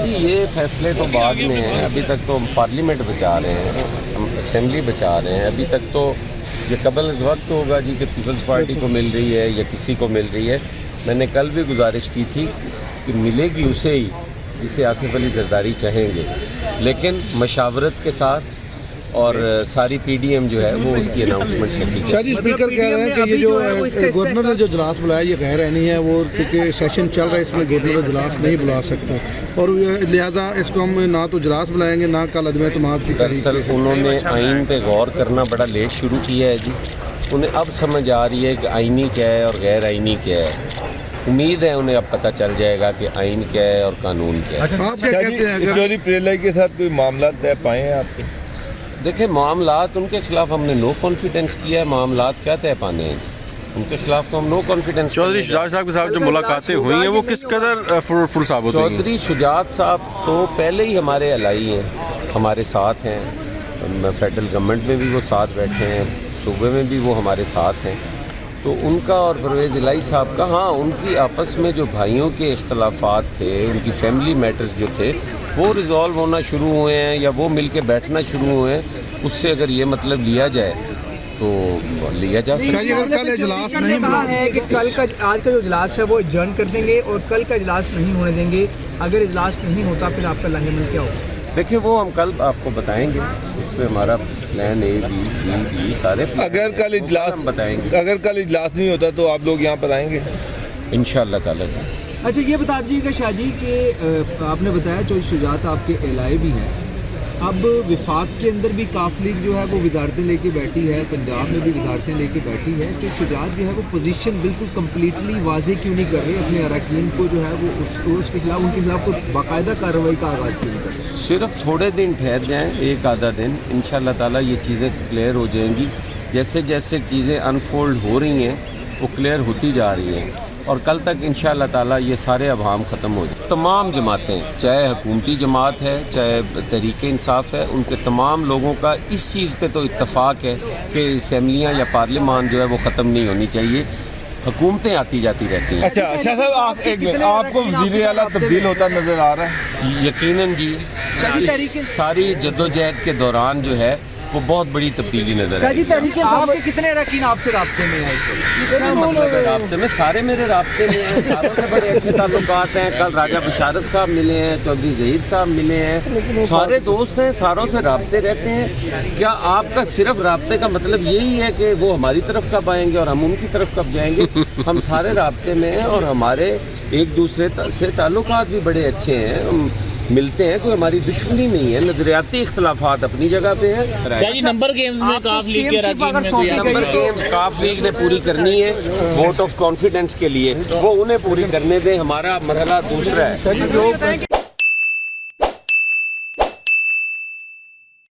جی یہ فیصلے تو بعد میں ہیں، ابھی تک تو ہم پارلیمنٹ بچا رہے ہیں، ہم اسمبلی بچا رہے ہیں، ابھی تک تو یہ قبل از وقت ہوگا جی کہ پیپلز پارٹی کو مل رہی ہے یا کسی کو مل رہی ہے۔ میں نے کل بھی گزارش کی تھی کہ ملے گی اسے ہی جسے آصف علی زرداری چاہیں گے، لیکن مشاورت کے ساتھ اور ساری پی ڈی ایم جو ہے وہ اس کی اناؤنسمنٹ کرتی ہے۔ شاہ جی اسپیکر کہہ رہے ہیں کہ یہ جو گورنر نے جو اجلاس بلایا یہ غیر عینی ہے، وہ چونکہ سیشن چل رہا ہے اس میں گورنر اجلاس نہیں بلا سکتا، اور لہذا اس کو ہم نہ تو اجلاس بلائیں گے نہ کل عدم اعتماد کی تحریک۔ دراصل انہوں نے آئین پہ غور کرنا بڑا لیٹ شروع کیا ہے جی، انہیں اب سمجھ آ رہی ہے کہ آئینی کیا ہے اور غیر آئینی کیا ہے۔ امید ہے انہیں اب پتہ چل جائے گا کہ آئین کیا ہے اور قانون کیا ہے۔ آپ کیا کہتے ہیں؟ چوری پریلائی کے ساتھ کوئی معاملات طے پائے ہیں آپ کے؟ دیکھیں معاملات ان کے خلاف ہم نے نو کانفیڈنس کیا ہے، معاملات کیا طے پانے ہیں، ان کے خلاف تو ہم نو کانفیڈنس۔ چودھری شجاعت صاحب کے ساتھ جو ملاقاتیں ہوئی ہیں وہ کس قدر فروٹفل ثابت ہوئی ہیں؟ چودھری شجاعت صاحب تو پہلے ہی ہمارے الائی ہیں، ہمارے ساتھ ہیں، فیڈرل گورنمنٹ میں بھی وہ ساتھ بیٹھے ہیں، صوبے میں بھی وہ ہمارے ساتھ ہیں، تو ان کا اور پرویز الہی صاحب کا ہاں ان کی آپس میں جو بھائیوں کے اختلافات تھے، ان کی فیملی میٹرز جو تھے وہ ریزالو ہونا شروع ہوئے ہیں یا وہ مل کے بیٹھنا شروع ہوئے ہیں، اس سے اگر یہ مطلب لیا جائے تو لیا جا سکتا ہے۔ کل اجلاس نہیں کہا ہے کہ کل کا آج کا جو اجلاس ہے وہ ایڈجرن کر دیں گے اور کل کا اجلاس نہیں ہونے دیں گے، اگر اجلاس نہیں ہوتا پھر آپ کا لاہے عمل کیا ہوگا؟ دیکھیں وہ ہم کل آپ کو بتائیں گے، اس پہ ہمارا پلان اے بی سی ڈی سارے اگر کل اجلاس ہم بتائیں گے، اگر کل اجلاس نہیں ہوتا تو آپ لوگ یہاں پر آئیں گے انشاءاللہ تعالیٰ جی۔ اچھا یہ بتا دیجیے گا شاہ جی کہ آپ نے بتایا چودھری شجاعت آپ کے اہلائے بھی ہیں، اب وفاق کے اندر بھی کاف لیگ جو ہے وہ وزارتیں لے کے بیٹھی ہے، پنجاب میں بھی وزارتیں لے کے بیٹھی ہے، تو شجاعت جو ہے وہ پوزیشن بالکل کمپلیٹلی واضح کیوں نہیں کر رہے اپنے اراکین کو جو ہے وہ اس کے خلاف ان کے خلاف کوئی باقاعدہ کارروائی کا آغاز کیوں نہیں کر رہے؟ صرف تھوڑے دن ٹھہر جائیں، ایک آدھا دن، انشاءاللہ تعالیٰ یہ چیزیں کلیئر ہو جائیں گی، جیسے جیسے چیزیں انفولڈ ہو رہی ہیں وہ کلیئر ہوتی جا رہی ہیں، اور کل تک انشاءاللہ تعالیٰ یہ سارے ابہام ختم ہو جائیں۔ تمام جماعتیں، چاہے حکومتی جماعت ہے چاہے تحریک انصاف ہے، ان کے تمام لوگوں کا اس چیز پہ تو اتفاق ہے کہ اسمبلیاں یا پارلیمان جو ہے وہ ختم نہیں ہونی چاہیے، حکومتیں آتی جاتی رہتی ہیں۔ اچھا شاہ صاحب آپ ایک منٹ، آپ کو وزیر اعلیٰ تبدیل ہوتا نظر آ رہا ہے؟ یقیناً جی، اس ساری جدوجہد کے دوران جو ہے وہ بہت بڑی تبدیلی نظر شاہ آئی۔ جی تحریک آپ کے کتنے اراکین آپ سے رابطے میں ہیں اس وقت؟ کیا مطلب ہے رابطے میں؟ سارے میرے رابطے میں ہیں، ساروں سے بڑے اچھے تعلقات ہیں۔ کل راجہ بشارت صاحب ملے ہیں، چودھری ظہیر صاحب ملے ہیں، سارے دوست ہیں، ساروں سے رابطے رہتے ہیں۔ کیا آپ کا صرف رابطے کا مطلب یہی ہے کہ وہ ہماری طرف کب آئیں گے اور ہم ان کی طرف کب جائیں گے؟ ہم سارے رابطے میں ہیں اور ہمارے ایک دوسرے سے تعلقات بھی بڑے اچھے ہیں، ہم ملتے ہیں، کوئی ہماری دشمنی نہیں ہے، نظریاتی اختلافات اپنی جگہ پہ ہیں۔ شاہ جی نمبر گیمز میں کاف لیگ کے اراکین میں کوئی نمبر گیمز کاف لیگ نے پوری کرنی ہے ووٹ آف کانفیڈنس کے لیے، وہ انہیں پوری کرنے دیں، ہمارا مرحلہ دوسرا ہے۔